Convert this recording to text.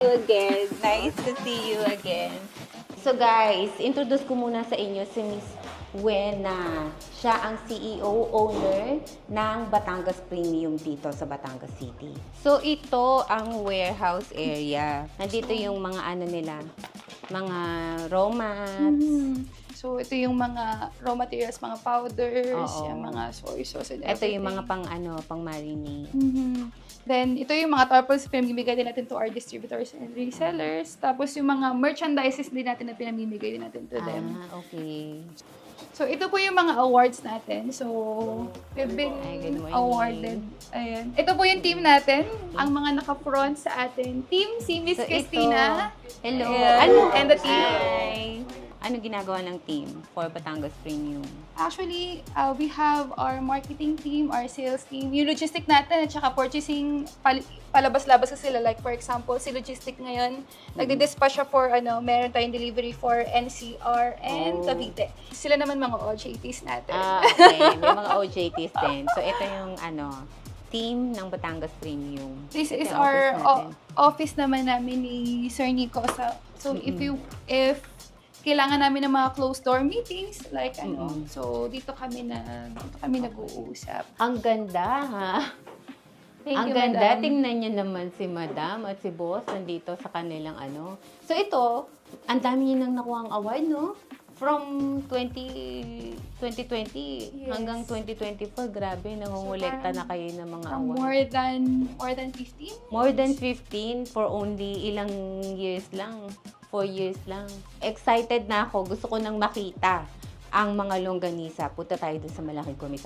Again. Nice to see you again. So guys, introduce ko muna sa inyo si Miss Wena. Siya ang CEO, owner ng Batangas Premium dito sa Batangas City. So ito ang warehouse area. Nandito yung mga ano nila, mga raw mats. So, ito yung mga raw materials, mga powders, Oo. yung mga soy sauce and Ito everything. yung mga pang marinate. Then, ito yung mga tapos pinamimigay din natin to our distributors and resellers. Tapos, yung mga merchandises din natin na pinamimigay din natin to them. Okay. So, ito po yung mga awards natin. So, we've been Ay, good morning. awarded. Ayan. Ito po yung team natin. Ang mga naka-front sa atin. Team, si Miss So, Christina. Hello. Ayan. Ano? And the team. Hi. Ano ginagawa ng team for Batangas Premium? Actually, we have our marketing team, our sales team, yung logistic natin at saka purchasing palabas-labas sa sila. Like for example, si logistic ngayon, nagdi-dispatch siya for meron tayong delivery for NCR and Cavite. Sila naman mga OJTs natin. Okay. May mga OJTs din. So, ito yung team ng Batangas Premium. This Ito is yung our office natin. office naman namin ni Sir Nico. So if kailangan namin ng mga closed door meetings, like so dito kami nag-uusap. Ang ganda, ha? Thank Ang you, ganda. Madam. Tingnan niyo naman si Madam at si Boss nandito sa kanilang So, ito, ang dami niyo nang nakuha ang award, no? From 2020 Yes. hanggang 2024, grabe, nangungulekta na kayo ng mga award. More than 15? More than 15 for only ilang years lang. 4 years lang. Excited na ako. Gusto ko nang makita ang mga longganisa. Punta tayo dun sa malaking committee.